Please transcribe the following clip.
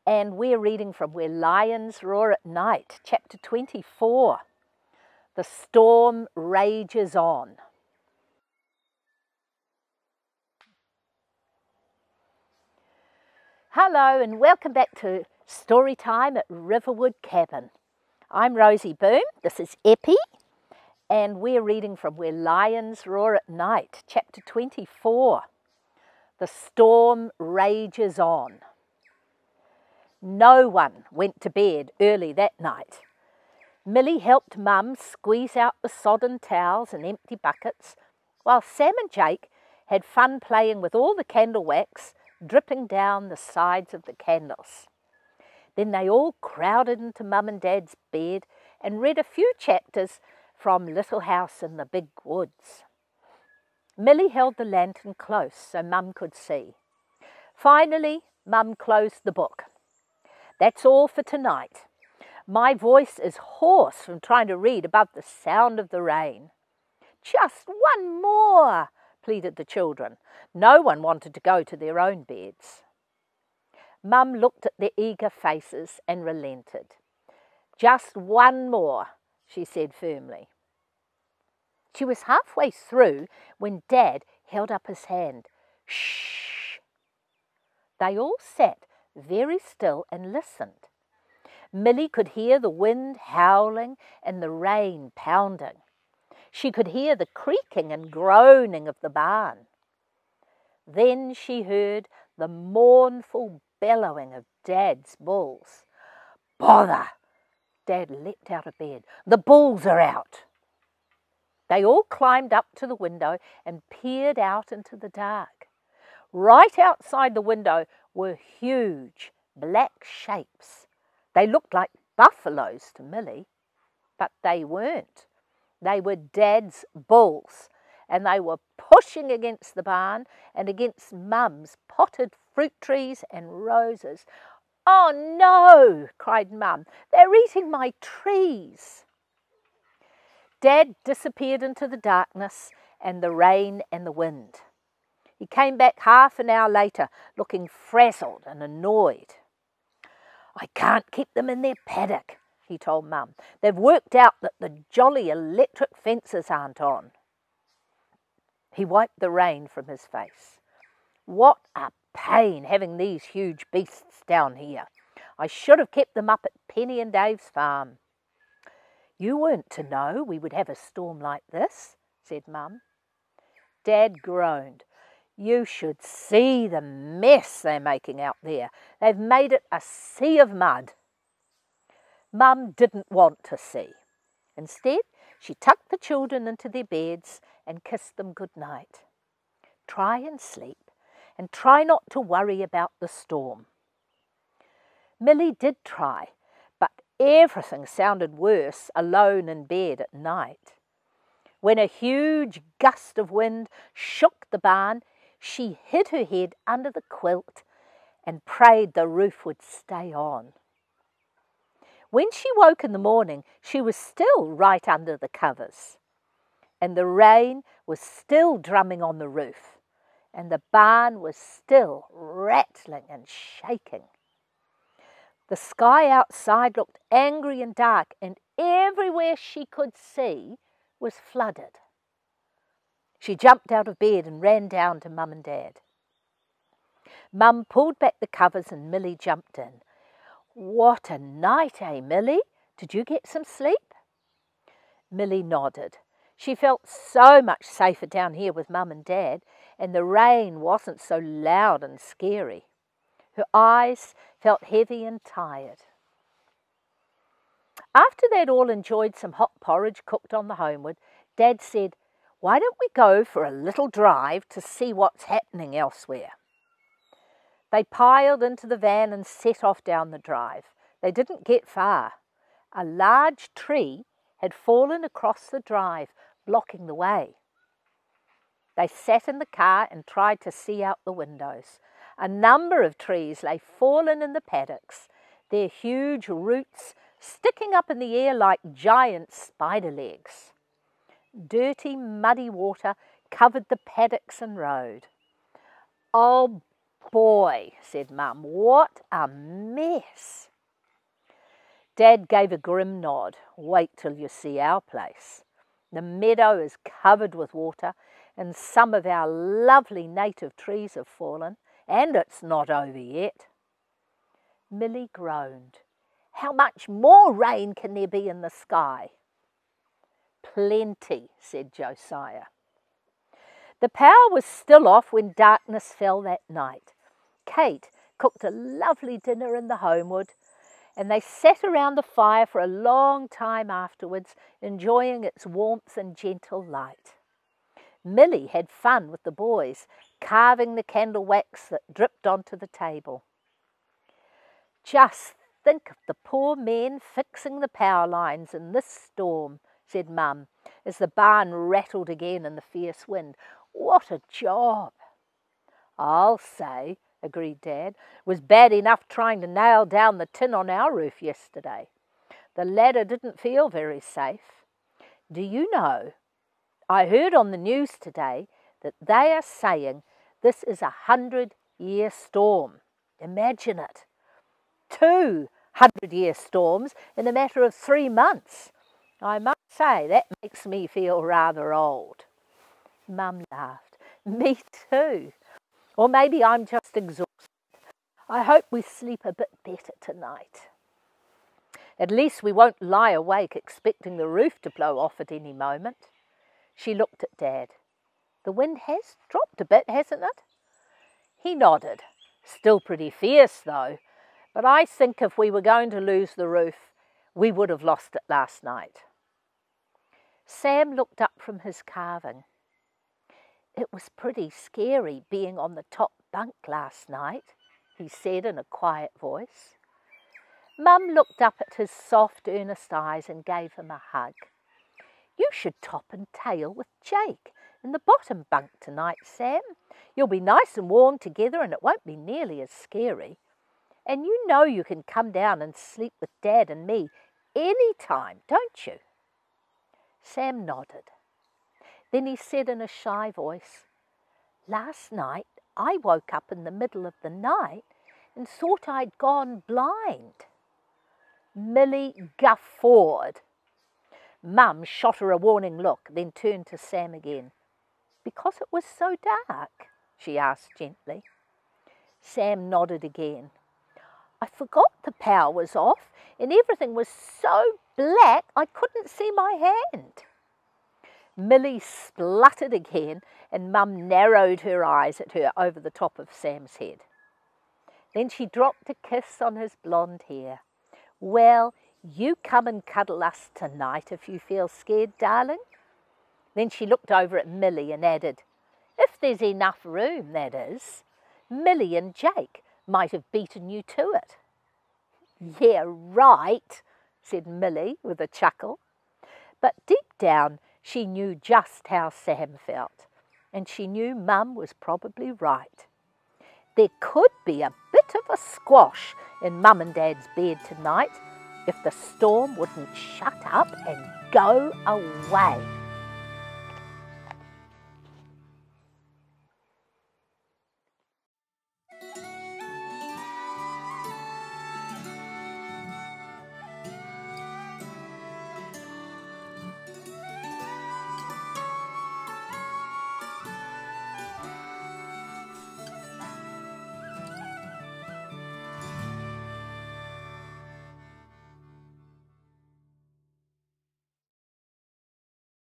and we're reading from Where Lions Roar at Night, chapter 24. The storm rages on. Hello and welcome back to Storytime at Riverwood Cabin. I'm Rosie Boom, this is Epi, and we're reading from Where Lions Roar at Night, chapter 24. The storm rages on. No one went to bed early that night. Millie helped Mum squeeze out the sodden towels and empty buckets, while Sam and Jake had fun playing with all the candle wax dripping down the sides of the candles. Then they all crowded into Mum and Dad's bed and read a few chapters from Little House in the Big Woods. Millie held the lantern close so Mum could see. Finally, Mum closed the book. That's all for tonight. My voice is hoarse from trying to read above the sound of the rain. Just one more, pleaded the children. No one wanted to go to their own beds. Mum looked at their eager faces and relented. Just one more, she said firmly. She was halfway through when Dad held up his hand. Shh! They all sat very still and listened. Millie could hear the wind howling and the rain pounding. She could hear the creaking and groaning of the barn. Then she heard the mournful bellowing of Dad's bulls. Bother! Dad leapt out of bed. The bulls are out! They all climbed up to the window and peered out into the dark. Right outside the window were huge black shapes. They looked like buffaloes to Millie, but they weren't. They were Dad's bulls, and they were pushing against the barn and against Mum's potted fruit trees and roses. Oh no, cried Mum, they're eating my trees. Dad disappeared into the darkness and the rain and the wind. He came back half an hour later, looking frazzled and annoyed. I can't keep them in their paddock, he told Mum. They've worked out that the jolly electric fences aren't on. He wiped the rain from his face. What a pain having these huge beasts down here. I should have kept them up at Penny and Dave's farm. You weren't to know we would have a storm like this, said Mum. Dad groaned. You should see the mess they're making out there. They've made it a sea of mud. Mum didn't want to see. Instead, she tucked the children into their beds and kissed them good night. Try and sleep, and try not to worry about the storm. Millie did try, but everything sounded worse alone in bed at night. When a huge gust of wind shook the barn, she hid her head under the quilt and prayed the roof would stay on. When she woke in the morning, she was still right under the covers, and the rain was still drumming on the roof, and the barn was still rattling and shaking. The sky outside looked angry and dark, and everywhere she could see was flooded. She jumped out of bed and ran down to Mum and Dad. Mum pulled back the covers and Millie jumped in. What a night, eh, Millie? Did you get some sleep? Millie nodded. She felt so much safer down here with Mum and Dad, and the rain wasn't so loud and scary. Her eyes felt heavy and tired. After they'd all enjoyed some hot porridge cooked on the homeward, Dad said, Why don't we go for a little drive to see what's happening elsewhere? They piled into the van and set off down the drive. They didn't get far. A large tree had fallen across the drive, blocking the way. They sat in the car and tried to see out the windows. A number of trees lay fallen in the paddocks, their huge roots sticking up in the air like giant spider legs. Dirty, muddy water covered the paddocks and road. Oh, boy, said Mum, what a mess. Dad gave a grim nod. Wait till you see our place. The meadow is covered with water and some of our lovely native trees have fallen, and it's not over yet. Milly groaned. How much more rain can there be in the sky? Plenty, said Josiah. The power was still off when darkness fell that night. Kate cooked a lovely dinner in the homewood, and they sat around the fire for a long time afterwards, enjoying its warmth and gentle light. Milly had fun with the boys, carving the candle wax that dripped onto the table. Just think of the poor men fixing the power lines in this storm, said Mum, as the barn rattled again in the fierce wind. What a job! I'll say, agreed Dad. It was bad enough trying to nail down the tin on our roof yesterday. The ladder didn't feel very safe. Do you know, I heard on the news today that they are saying this is a 100-year storm. Imagine it. 2 100-year storms in a matter of 3 months. I must say that makes me feel rather old. Mum laughed. Me too. Or maybe I'm just exhausted. I hope we sleep a bit better tonight. At least we won't lie awake expecting the roof to blow off at any moment. She looked at Dad. The wind has dropped a bit, hasn't it? He nodded. Still pretty fierce, though. But I think if we were going to lose the roof, we would have lost it last night. Sam looked up from his carving. It was pretty scary being on the top bunk last night, he said in a quiet voice. Mum looked up at his soft, earnest eyes and gave him a hug. You should top and tail with Jake in the bottom bunk tonight, Sam. You'll be nice and warm together and it won't be nearly as scary. And you know you can come down and sleep with Dad and me any time, don't you? Sam nodded. Then he said in a shy voice, Last night I woke up in the middle of the night and thought I'd gone blind. Milly guffawed. Mum shot her a warning look, then turned to Sam again. Because it was so dark? She asked gently. Sam nodded again. I forgot the power was off and everything was so black I couldn't see my hand. Milly spluttered again and Mum narrowed her eyes at her over the top of Sam's head. Then she dropped a kiss on his blonde hair. Well, you come and cuddle us tonight if you feel scared, darling. Then she looked over at Milly and added, If there's enough room, that is. Milly and Jake might have beaten you to it. Yeah, right, said Milly with a chuckle. But deep down she knew just how Sam felt, and she knew Mum was probably right. There could be a bit of a squash in Mum and Dad's bed tonight if the storm wouldn't shut up and go away.